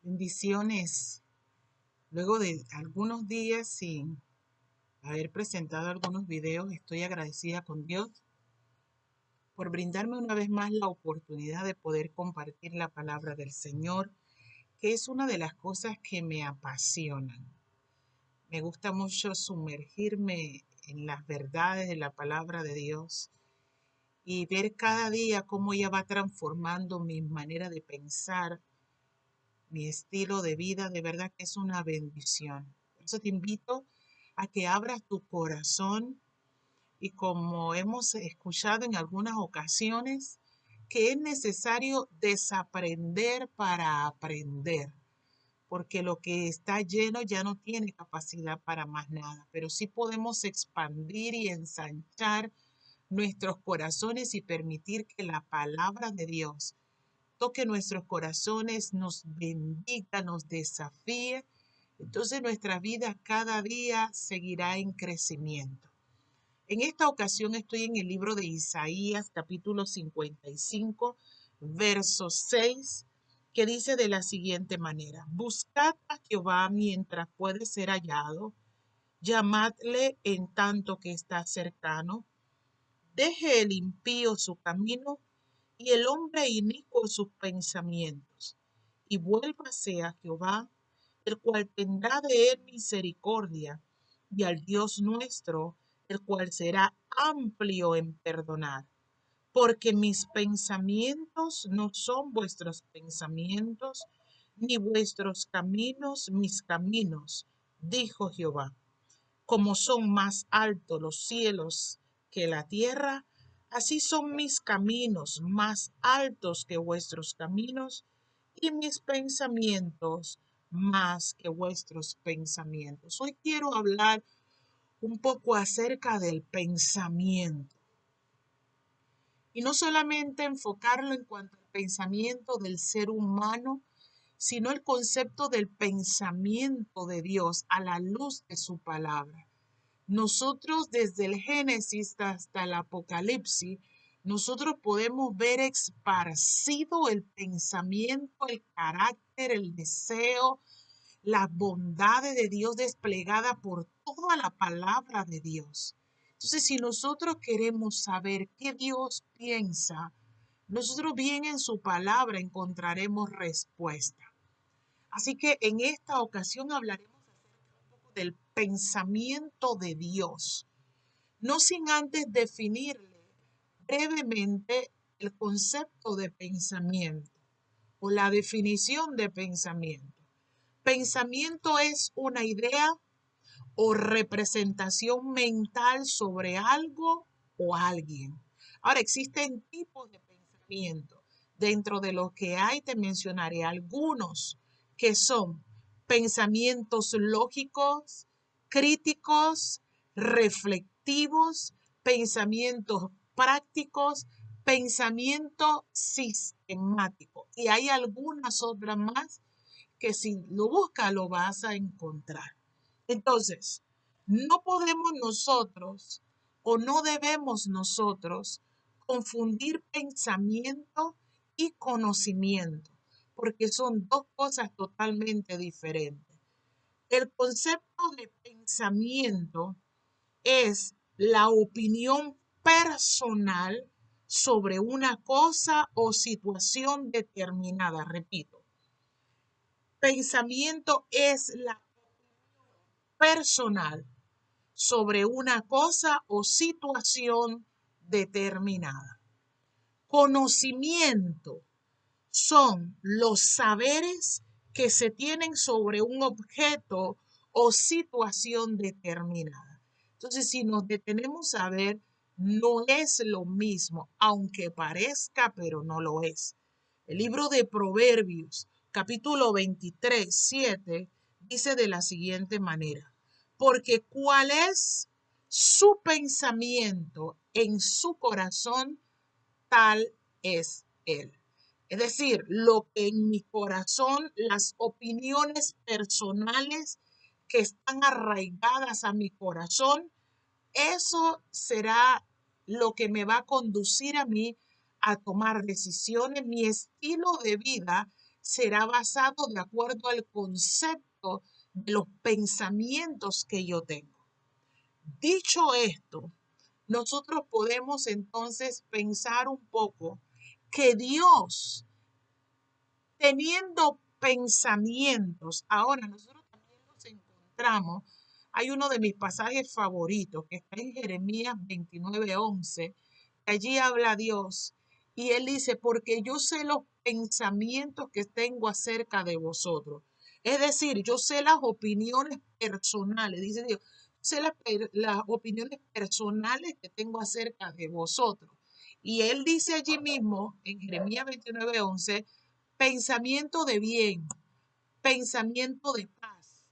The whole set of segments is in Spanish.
Bendiciones. Luego de algunos días sin haber presentado algunos videos, estoy agradecida con Dios por brindarme una vez más la oportunidad de poder compartir la palabra del Señor, que es una de las cosas que me apasionan. Me gusta mucho sumergirme en las verdades de la palabra de Dios y ver cada día cómo ella va transformando mi manera de pensar, mi estilo de vida. De verdad que es una bendición. Por eso te invito a que abras tu corazón y, como hemos escuchado en algunas ocasiones, que es necesario desaprender para aprender, porque lo que está lleno ya no tiene capacidad para más nada, pero sí podemos expandir y ensanchar nuestros corazones y permitir que la palabra de Dios toque nuestros corazones, nos bendiga, nos desafíe. Entonces nuestra vida cada día seguirá en crecimiento. En esta ocasión estoy en el libro de Isaías, capítulo 55, verso 6, que dice de la siguiente manera: Buscad a Jehová mientras puede ser hallado, llamadle en tanto que está cercano. Deje el impío su camino y el hombre inicuo sus pensamientos, y vuélvase a Jehová, el cual tendrá de él misericordia, y al Dios nuestro, el cual será amplio en perdonar. Porque mis pensamientos no son vuestros pensamientos, ni vuestros caminos mis caminos, dijo Jehová. Como son más altos los cielos que la tierra, así son mis caminos más altos que vuestros caminos, y mis pensamientos más que vuestros pensamientos. Hoy quiero hablar un poco acerca del pensamiento, y no solamente enfocarlo en cuanto al pensamiento del ser humano, sino el concepto del pensamiento de Dios a la luz de su palabra. Nosotros, desde el Génesis hasta el Apocalipsis, nosotros podemos ver esparcido el pensamiento, el carácter, el deseo, las bondades de Dios desplegada por toda la palabra de Dios. Entonces, si nosotros queremos saber qué Dios piensa, nosotros bien en su palabra encontraremos respuesta. Así que en esta ocasión hablaremos del pensamiento de Dios, no sin antes definirle brevemente el concepto de pensamiento o la definición de pensamiento. Pensamiento es una idea o representación mental sobre algo o alguien. Ahora, existen tipos de pensamiento. Dentro de los que hay, te mencionaré algunos que son pensamientos lógicos, críticos, reflectivos, pensamientos prácticos, pensamiento sistemático. Y hay algunas otras más que, si lo buscas, lo vas a encontrar. Entonces, no podemos nosotros o no debemos nosotros confundir pensamiento y conocimiento, porque son dos cosas totalmente diferentes. El concepto de pensamiento es la opinión personal sobre una cosa o situación determinada. Repito, pensamiento es la personal sobre una cosa o situación determinada. Conocimiento son los saberes que se tienen sobre un objeto o situación determinada. Entonces, si nos detenemos a ver, no es lo mismo, aunque parezca, pero no lo es. El libro de Proverbios, capítulo 23, 7, dice de la siguiente manera: porque cuál es su pensamiento en su corazón, tal es él. Es decir, lo que en mi corazón, las opiniones personales que están arraigadas a mi corazón, eso será lo que me va a conducir a mí a tomar decisiones. Mi estilo de vida será basado de acuerdo al concepto de los pensamientos que yo tengo. Dicho esto, nosotros podemos entonces pensar un poco que Dios, teniendo pensamientos, ahora nosotros también los encontramos. Hay uno de mis pasajes favoritos que está en Jeremías 29:11. Allí habla Dios y él dice, porque yo sé los pensamientos que tengo acerca de vosotros. Es decir, yo sé las opiniones personales, dice Dios, sé las opiniones personales que tengo acerca de vosotros. Y él dice allí mismo, en Jeremías 29:11, pensamiento de bien, pensamiento de paz,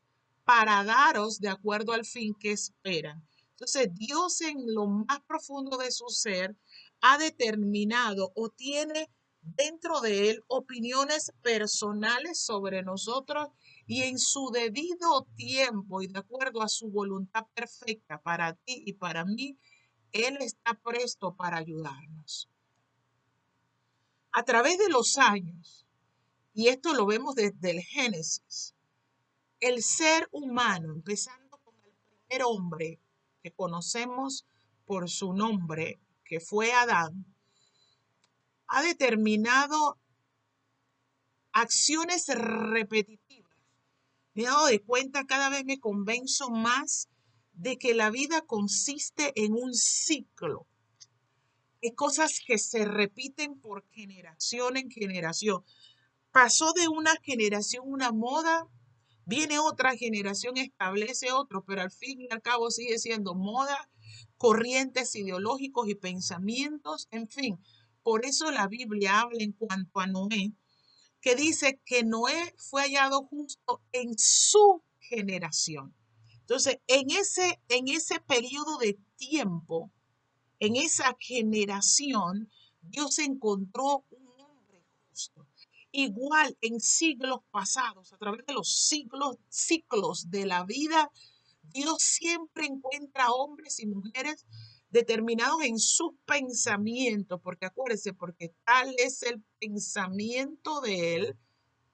para daros de acuerdo al fin que esperan. Entonces, Dios en lo más profundo de su ser ha determinado o tiene dentro de él opiniones personales sobre nosotros y en su debido tiempo y de acuerdo a su voluntad perfecta para ti y para mí, él está presto para ayudarnos. A través de los años, y esto lo vemos desde el Génesis, el ser humano, empezando con el primer hombre que conocemos por su nombre, que fue Adán, ha determinado acciones repetitivas. Me he dado de cuenta, cada vez me convenzo más de que la vida consiste en un ciclo. Hay cosas que se repiten por generación en generación. Pasó de una generación una moda, viene otra generación, establece otro, pero al fin y al cabo sigue siendo moda, corrientes ideológicos y pensamientos, en fin. Por eso la Biblia habla en cuanto a Noé, que dice que Noé fue hallado justo en su generación. Entonces, en ese periodo de tiempo, en esa generación, Dios encontró un hombre justo. Igual en siglos pasados, a través de los ciclos de la vida, Dios siempre encuentra hombres y mujeres determinados en sus pensamientos, porque acuérdense, porque tal es el pensamiento de Él,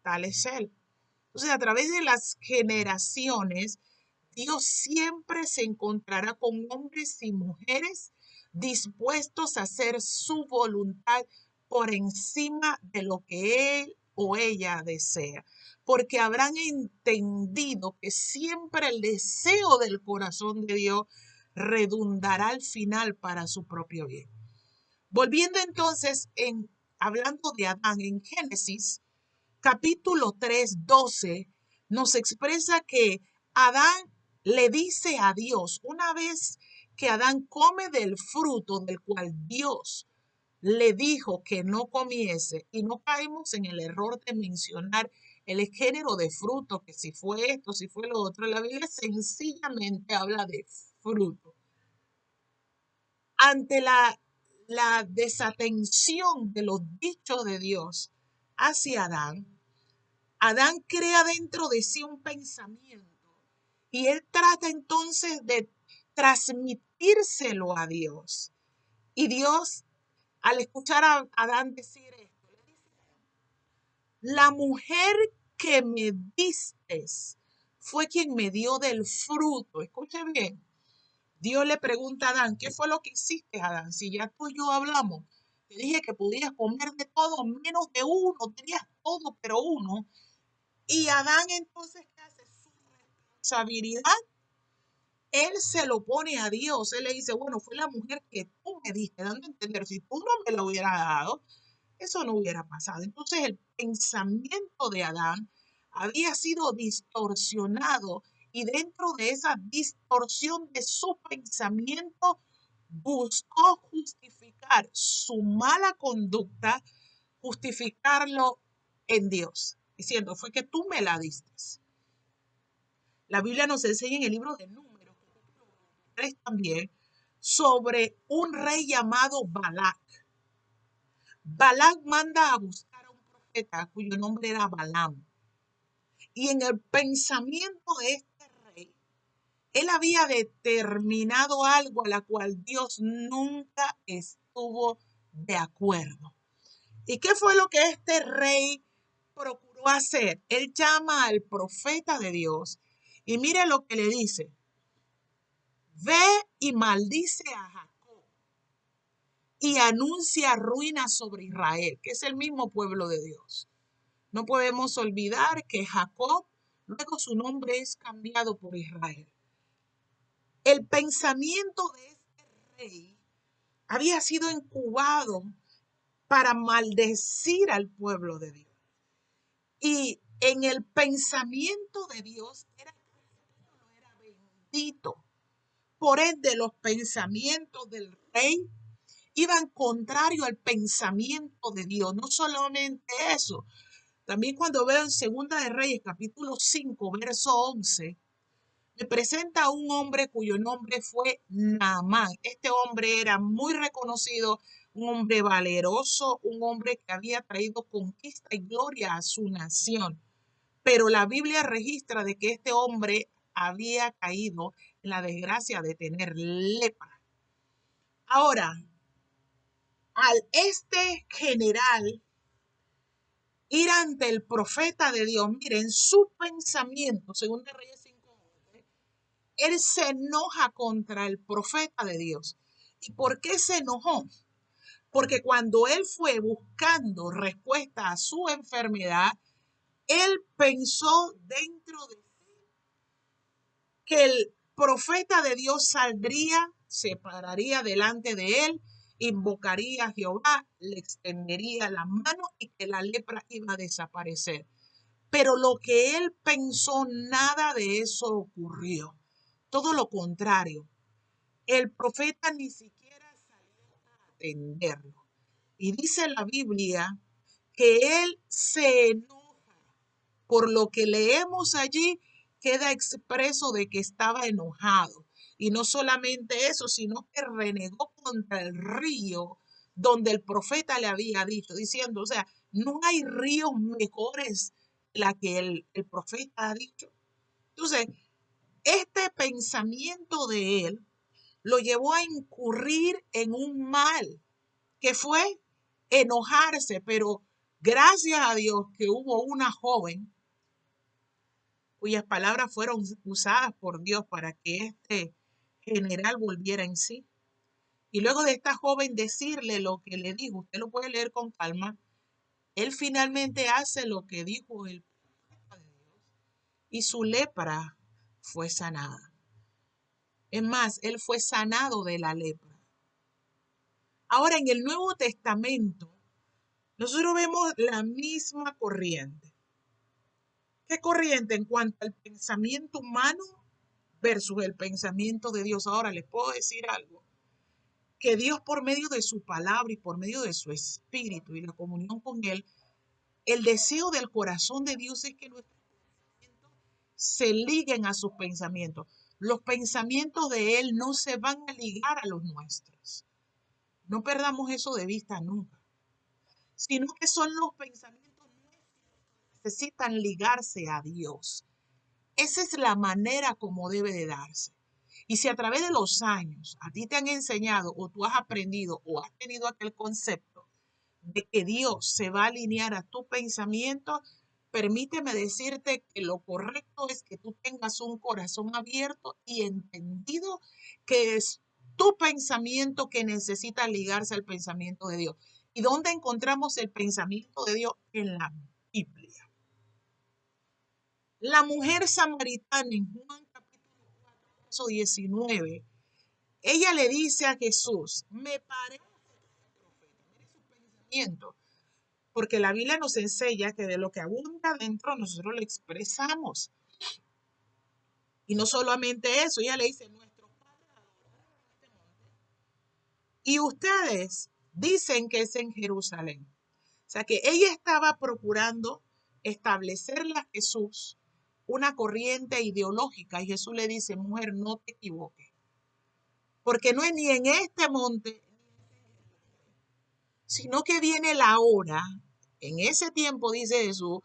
tal es Él. Entonces, a través de las generaciones, Dios siempre se encontrará con hombres y mujeres dispuestos a hacer su voluntad por encima de lo que él o ella desea, porque habrán entendido que siempre el deseo del corazón de Dios redundará al final para su propio bien. Volviendo entonces hablando de Adán en Génesis, capítulo 3:12 nos expresa que Adán le dice a Dios, una vez que Adán come del fruto del cual Dios le dijo que no comiese, y no caemos en el error de mencionar el género de fruto, que si fue esto, si fue lo otro, la Biblia sencillamente habla de fruto. Ante la desatención de los dichos de Dios hacia Adán, Adán crea dentro de sí un pensamiento y él trata entonces de transmitírselo a Dios. Y Dios, al escuchar a Adán decir esto, le dice, la mujer que me distes fue quien me dio del fruto. Escuche bien. Dios le pregunta a Adán, ¿qué fue lo que hiciste, Adán? Si ya tú y yo hablamos, te dije que podías comer de todo menos de uno, tenías todo pero uno. Y Adán entonces, ¿qué hace? Su responsabilidad, él se lo pone a Dios. Él le dice, bueno, fue la mujer que tú me diste, dando a entender, si tú no me lo hubieras dado, eso no hubiera pasado. Entonces el pensamiento de Adán había sido distorsionado y dentro de esa distorsión de su pensamiento buscó justificar su mala conducta, justificarlo en Dios, diciendo, fue que tú me la diste. La Biblia nos enseña en el libro de Números, capítulo 3 también, sobre un rey llamado Balac. Balac manda a buscar a un profeta cuyo nombre era Balaam. Y en el pensamiento de este rey, él había determinado algo a la cual Dios nunca estuvo de acuerdo. ¿Y qué fue lo que este rey procuró va a hacer? Él llama al profeta de Dios y mire lo que le dice. Ve y maldice a Jacob y anuncia ruina sobre Israel, que es el mismo pueblo de Dios. No podemos olvidar que Jacob, luego su nombre es cambiado por Israel. El pensamiento de este rey había sido incubado para maldecir al pueblo de Dios. Y en el pensamiento de Dios era bendito. Por ende, los pensamientos del rey iban contrario al pensamiento de Dios. No solamente eso, también cuando veo en Segunda de Reyes, capítulo 5, verso 11, me presenta a un hombre cuyo nombre fue Naamán. Este hombre era muy reconocido, un hombre valeroso, un hombre que había traído conquista y gloria a su nación. Pero la Biblia registra de que este hombre había caído en la desgracia de tener lepra. Ahora, al este general ir ante el profeta de Dios, miren, su pensamiento, según de Reyes 5:11, él se enoja contra el profeta de Dios. ¿Y por qué se enojó? Porque cuando él fue buscando respuesta a su enfermedad, él pensó dentro de que el profeta de Dios saldría, se pararía delante de él, invocaría a Jehová, le extendería la mano y que la lepra iba a desaparecer. Pero lo que él pensó, nada de eso ocurrió. Todo lo contrario. El profeta ni siquiera salió a atenderlo. Y dice la Biblia que él se enoja. Por lo que leemos allí, queda expreso de que estaba enojado. Y no solamente eso, sino que renegó contra el río donde el profeta le había dicho, diciendo, o sea, no hay ríos mejores que la que el profeta ha dicho. Entonces, este pensamiento de él lo llevó a incurrir en un mal, que fue enojarse, pero gracias a Dios que hubo una joven cuyas palabras fueron usadas por Dios para que este general volviera en sí. Y luego de esta joven decirle lo que le dijo, usted lo puede leer con calma, él finalmente hace lo que dijo el profeta de Dios y su lepra fue sanada. Es más, él fue sanado de la lepra. Ahora en el Nuevo Testamento, nosotros vemos la misma corriente. ¿Qué corriente en cuanto al pensamiento humano versus el pensamiento de Dios? Ahora les puedo decir algo, que Dios por medio de su palabra y por medio de su espíritu y la comunión con Él, el deseo del corazón de Dios es que nuestros pensamientos se liguen a sus pensamientos. Los pensamientos de Él no se van a ligar a los nuestros. No perdamos eso de vista nunca, sino que son los pensamientos nuestros que necesitan ligarse a Dios. Esa es la manera como debe de darse. Y si a través de los años a ti te han enseñado o tú has aprendido o has tenido aquel concepto de que Dios se va a alinear a tu pensamiento, permíteme decirte que lo correcto es que tú tengas un corazón abierto y entendido que es tu pensamiento que necesita ligarse al pensamiento de Dios. ¿Y dónde encontramos el pensamiento de Dios? En la Biblia. La mujer samaritana en Juan capítulo 4, verso 19, ella le dice a Jesús, me parece su pensamiento, porque la Biblia nos enseña que de lo que abunda dentro nosotros lo expresamos. Y no solamente eso, ella le dice, nuestros padres adoraron en este monte y ustedes dicen que es en Jerusalén. O sea que ella estaba procurando establecerle a Jesús una corriente ideológica y Jesús le dice, mujer, no te equivoques, porque no es ni en este monte, sino que viene la hora, en ese tiempo dice Jesús,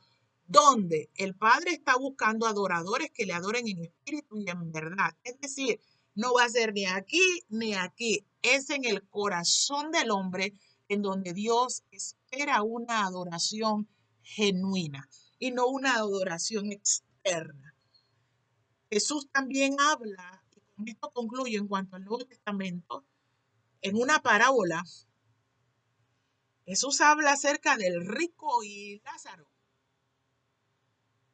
donde el Padre está buscando adoradores que le adoren en espíritu y en verdad. Es decir, no va a ser ni aquí ni aquí, es en el corazón del hombre en donde Dios espera una adoración genuina. y no una adoración externa. Jesús también habla, y con esto concluyo en cuanto al Nuevo Testamento, en una parábola. Jesús habla acerca del rico y Lázaro.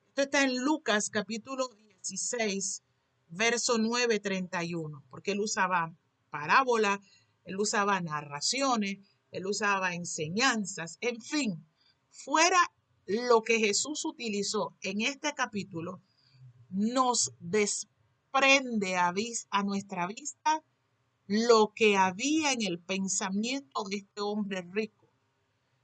Esto está en Lucas capítulo 16, verso 9-31, porque él usaba parábola, él usaba narraciones, él usaba enseñanzas, en fin, fuera lo que Jesús utilizó en este capítulo, nos desprende a nuestra vista lo que había en el pensamiento de este hombre rico.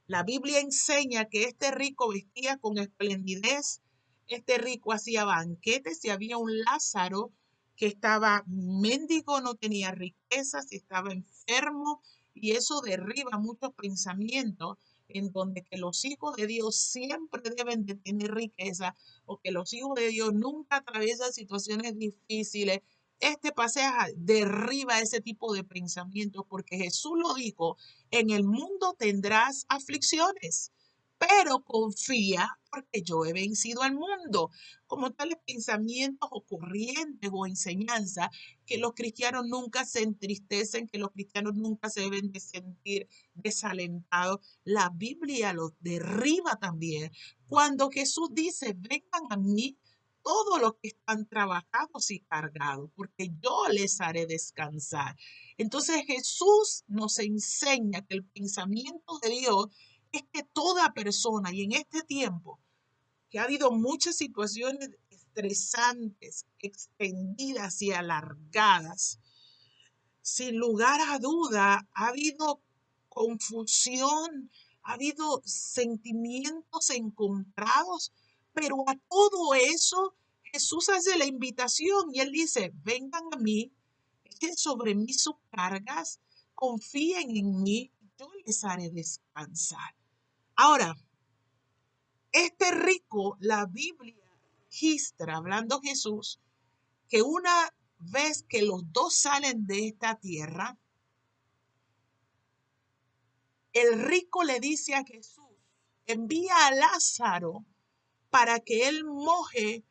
La Biblia enseña que este rico vestía con esplendidez, este rico hacía banquetes y había un Lázaro que estaba mendigo, no tenía riquezas, estaba enfermo y eso derriba muchos pensamientos en donde que los hijos de Dios siempre deben de tener riqueza o que los hijos de Dios nunca atraviesan situaciones difíciles. Este pasaje derriba ese tipo de pensamientos porque Jesús lo dijo: en el mundo tendrás aflicciones, pero confía porque yo he vencido al mundo. Como tales pensamientos o corrientes o enseñanzas que los cristianos nunca se entristecen, que los cristianos nunca se deben de sentir desalentados. La Biblia los derriba también. Cuando Jesús dice: vengan a mí todos los que están trabajados y cargados, porque yo les haré descansar. Entonces Jesús nos enseña que el pensamiento de Dios es que toda persona, y en este tiempo que ha habido muchas situaciones estresantes, extendidas y alargadas, sin lugar a duda ha habido confusión, ha habido sentimientos encontrados, pero a todo eso Jesús hace la invitación y él dice: vengan a mí, echen sobre mí sus cargas, confíen en mí, yo les haré descansar. Ahora, este rico, la Biblia registra, hablando Jesús, que una vez que los dos salen de esta tierra, el rico le dice a Jesús: envía a Lázaro para que él moje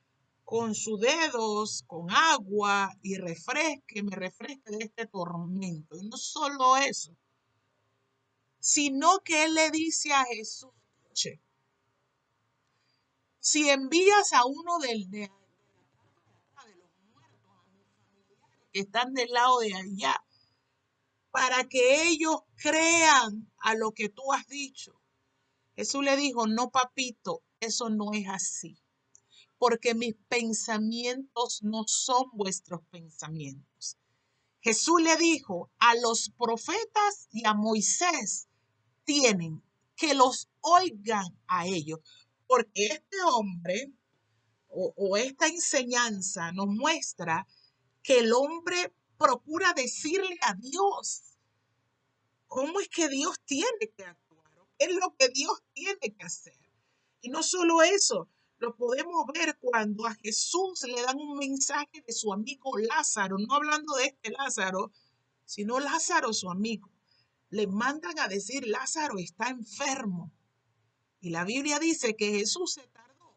con sus dedos, con agua y me refresque de este tormento. Y no solo eso, sino que él le dice a Jesús: che, si envías a uno de los muertos, a mis familiares que están del lado de allá, para que ellos crean a lo que tú has dicho. Jesús le dijo: no, papito, eso no es así, porque mis pensamientos no son vuestros pensamientos. Jesús le dijo: a los profetas y a Moisés tienen que los oigan a ellos, porque este hombre o esta enseñanza nos muestra que el hombre procura decirle a Dios cómo es que Dios tiene que actuar, qué es lo que Dios tiene que hacer. Y no solo eso, lo podemos ver cuando a Jesús le dan un mensaje de su amigo Lázaro, no hablando de este Lázaro, sino Lázaro, su amigo. Le mandan a decir: Lázaro está enfermo. Y la Biblia dice que Jesús se tardó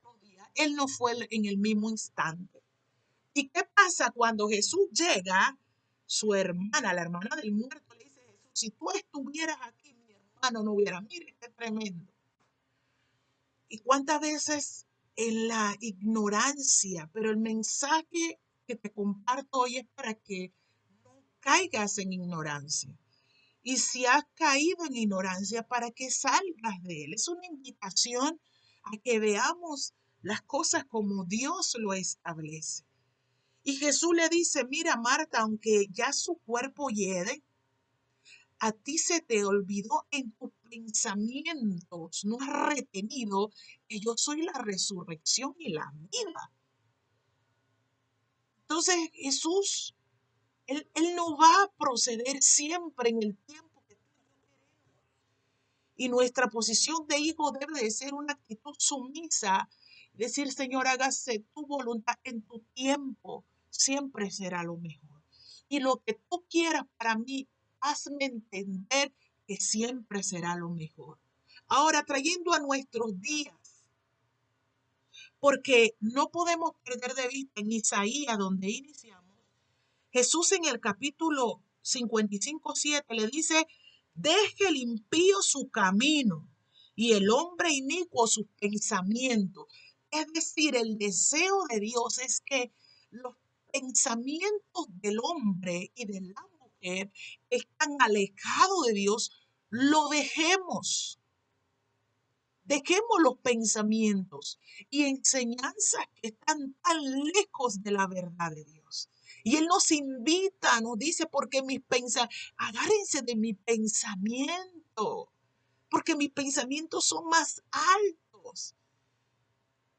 2 días. Él no fue en el mismo instante. ¿Y qué pasa cuando Jesús llega? Su hermana, la hermana del muerto, le dice: Jesús, si tú estuvieras aquí, mi hermano no hubiera. Mire, qué tremendo. ¿Y cuántas veces en la ignorancia? Pero el mensaje que te comparto hoy es para que no caigas en ignorancia. Y si has caído en ignorancia, para que salgas de él. Es una invitación a que veamos las cosas como Dios lo establece. Y Jesús le dice: mira, Marta, aunque ya su cuerpo hiede, a ti se te olvidó en tus pensamientos, no has retenido que yo soy la resurrección y la vida. Entonces Jesús, él no va a proceder siempre en el tiempo que tú y yo queremos. Y nuestra posición de hijo debe de ser una actitud sumisa, decir: Señor, hágase tu voluntad en tu tiempo, siempre será lo mejor. Y lo que tú quieras para mí, hazme entender que siempre será lo mejor. Ahora, trayendo a nuestros días, porque no podemos perder de vista en Isaías, donde iniciamos, Jesús en el capítulo 55:7 le dice, deje el impío su camino y el hombre inicuo sus pensamientos. Es decir, el deseo de Dios es que los pensamientos del hombre y de la mujer que están alejados de Dios, lo dejemos. Dejemos los pensamientos y enseñanzas que están tan lejos de la verdad de Dios. Y Él nos invita, nos dice, porque mis pensamientos, agárrense de mi pensamiento, porque mis pensamientos son más altos,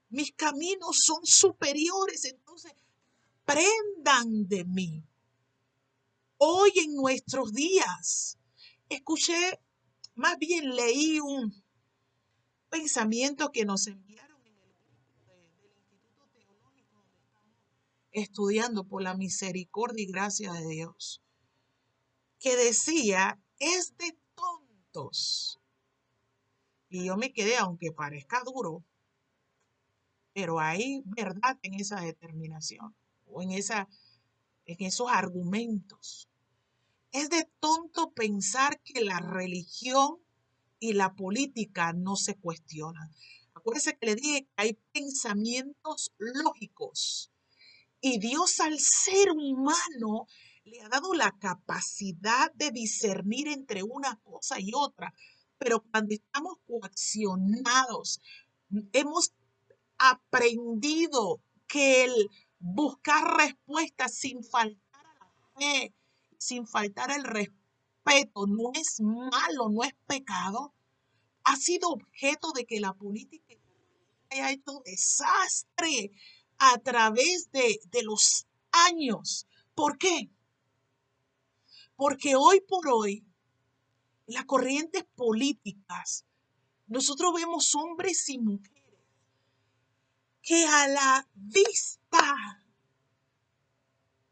mis caminos son superiores, entonces aprendan de mí. Hoy en nuestros días, escuché, más bien leí un pensamiento que nos enviaron en el grupo del Instituto Teológico donde estamos estudiando por la misericordia y gracia de Dios, que decía, es de tontos. Y yo me quedé, aunque parezca duro, pero hay verdad en esa determinación o en esos argumentos. Es de tonto pensar que la religión y la política no se cuestionan. Acuérdense que le dije que hay pensamientos lógicos y Dios al ser humano le ha dado la capacidad de discernir entre una cosa y otra, pero cuando estamos coaccionados, hemos aprendido que el buscar respuestas sin faltar a la fe, sin faltar el respeto, no es malo, no es pecado, ha sido objeto de que la política haya hecho desastre a través de los años. ¿Por qué? Porque hoy por hoy, las corrientes políticas, nosotros vemos hombres y mujeres que a la vista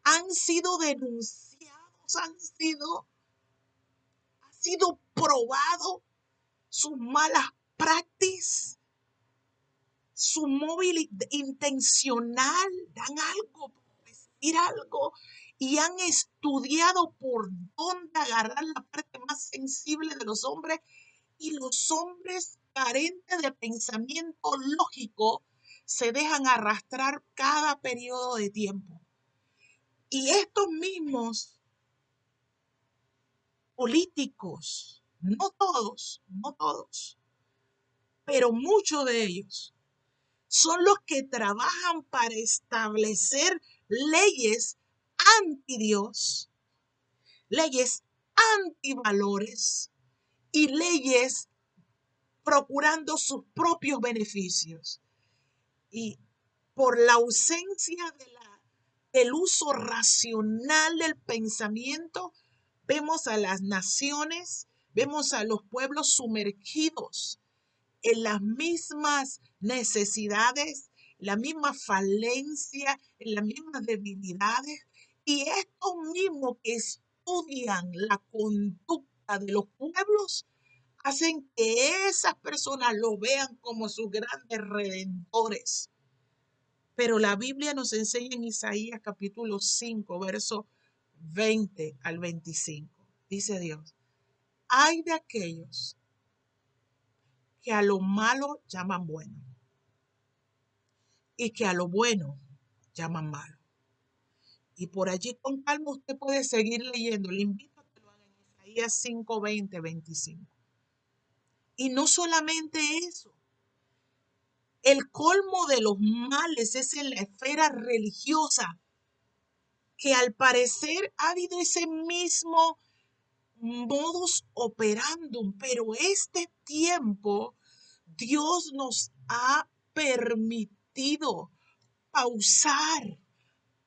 han sido denunciados, ha sido probado sus malas prácticas, su móvil intencional, dan algo, decir algo, y han estudiado por dónde agarrar la parte más sensible de los hombres, y los hombres carentes de pensamiento lógico se dejan arrastrar cada periodo de tiempo. Y estos mismos políticos, no todos, pero muchos de ellos, son los que trabajan para establecer leyes anti Dios, leyes antivalores y leyes procurando sus propios beneficios. Y por la ausencia del uso racional del pensamiento, vemos a las naciones, vemos a los pueblos sumergidos en las mismas necesidades, la misma falencia, en las mismas debilidades. Y estos mismos que estudian la conducta de los pueblos hacen que esas personas lo vean como sus grandes redentores. Pero la Biblia nos enseña en Isaías capítulo 5, verso 20 al 25. Dice Dios, hay de aquellos que a lo malo llaman bueno y que a lo bueno llaman malo. Y por allí con calma usted puede seguir leyendo. Le invito a que lo haga en Isaías 5, 20, 25. Y no solamente eso, el colmo de los males es en la esfera religiosa, que al parecer ha habido ese mismo modus operandum, pero este tiempo Dios nos ha permitido pausar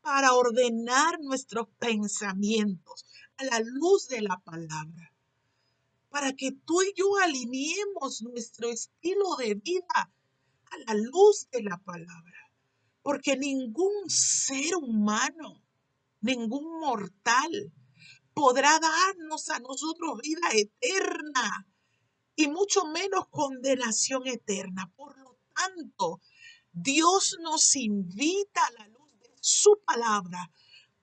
para ordenar nuestros pensamientos a la luz de la palabra, para que tú y yo alineemos nuestro estilo de vida a la luz de la palabra, porque ningún ser humano, ningún mortal podrá darnos a nosotros vida eterna y mucho menos condenación eterna. Por lo tanto, Dios nos invita a la luz de su palabra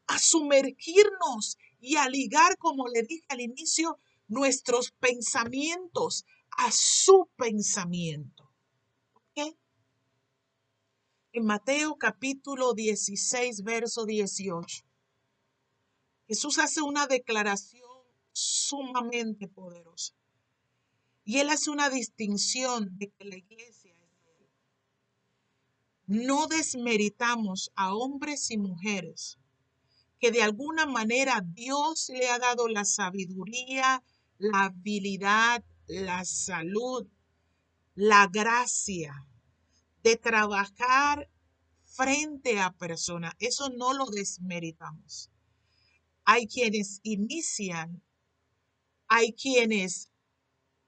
a sumergirnos y a ligar, como le dije al inicio, nuestros pensamientos a su pensamiento. ¿Ok? En Mateo capítulo 16, verso 18, Jesús hace una declaración sumamente poderosa. Y él hace una distinción de que la iglesia es de él. No desmeritamos a hombres y mujeres que de alguna manera Dios le ha dado la sabiduría, la habilidad, la salud, la gracia de trabajar frente a personas. Eso no lo desmeritamos. Hay quienes inician, hay quienes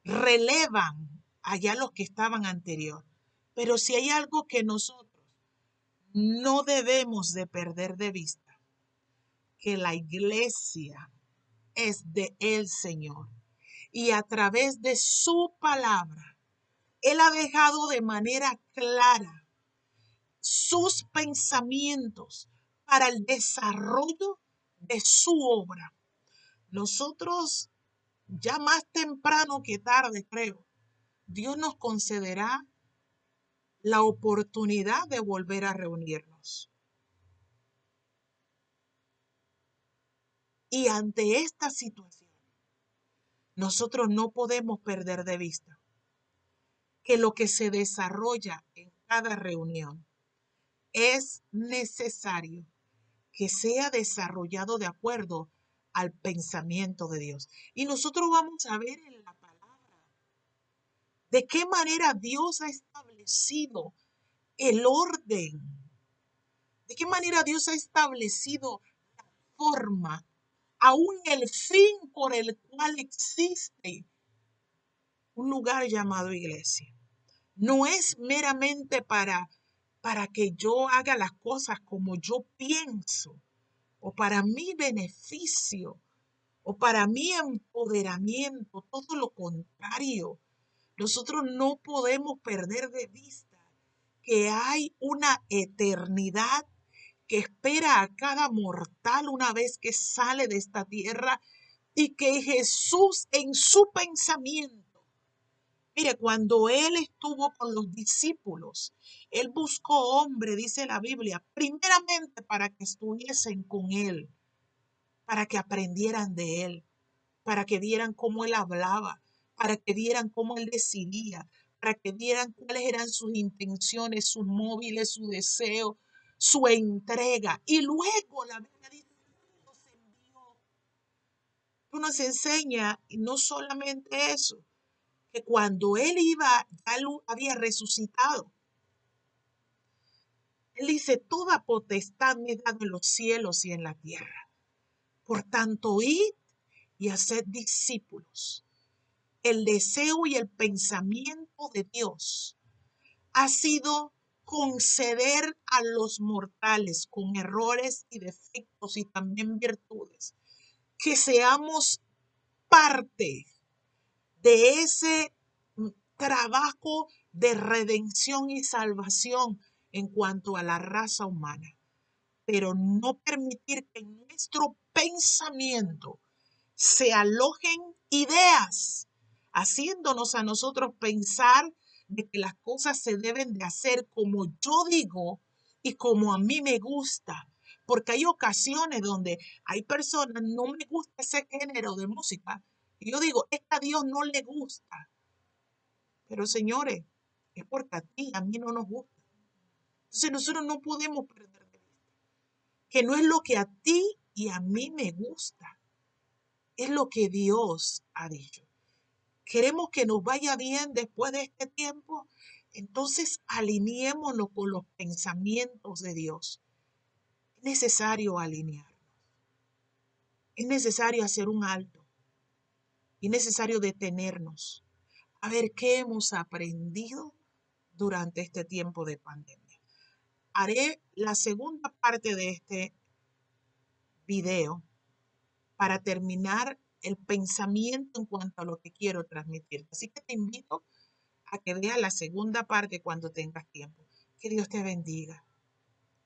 relevan allá los que estaban anterior. Pero si hay algo que nosotros no debemos de perder de vista, que la iglesia es de el Señor. Y a través de su palabra, Él ha dejado de manera clara sus pensamientos para el desarrollo de su obra. Nosotros, ya más temprano que tarde, creo, Dios nos concederá la oportunidad de volver a reunirnos. Y ante esta situación, nosotros no podemos perder de vista que lo que se desarrolla en cada reunión es necesario que sea desarrollado de acuerdo al pensamiento de Dios. Y nosotros vamos a ver en la palabra de qué manera Dios ha establecido el orden, de qué manera Dios ha establecido forma, aún el fin por el cual existe un lugar llamado iglesia. No es meramente para que yo haga las cosas como yo pienso, o para mi beneficio, o para mi empoderamiento, todo lo contrario. Nosotros no podemos perder de vista que hay una eternidad que espera a cada mortal una vez que sale de esta tierra y que Jesús en su pensamiento, mire, cuando él estuvo con los discípulos, él buscó hombre, dice la Biblia, primeramente para que estuviesen con él, para que aprendieran de él, para que vieran cómo él hablaba, para que vieran cómo él decidía, para que vieran cuáles eran sus intenciones, sus móviles, su deseo, su entrega. Y luego la Biblia dice, los envió. Tú nos enseña, y no solamente eso, que cuando él iba, ya él había resucitado. Él dice, toda potestad me da en los cielos y en la tierra. Por tanto, id y haced discípulos. El deseo y el pensamiento de Dios ha sido conceder a los mortales con errores y defectos y también virtudes, que seamos parte de ese trabajo de redención y salvación en cuanto a la raza humana, pero no permitir que en nuestro pensamiento se alojen ideas, haciéndonos a nosotros pensar de que las cosas se deben de hacer como yo digo y como a mí me gusta. Porque hay ocasiones donde hay personas, no me gusta ese género de música, y yo digo, es que a Dios no le gusta. Pero señores, es porque a ti, a mí no nos gusta. Entonces nosotros no podemos perder de vista que no es lo que a ti y a mí me gusta, es lo que Dios ha dicho. Queremos que nos vaya bien después de este tiempo, entonces alineémonos con los pensamientos de Dios. Es necesario alinearnos, es necesario hacer un alto, es necesario detenernos a ver qué hemos aprendido durante este tiempo de pandemia. Haré la segunda parte de este video para terminar el pensamiento en cuanto a lo que quiero transmitir. Así que te invito a que veas la segunda parte cuando tengas tiempo. Que Dios te bendiga.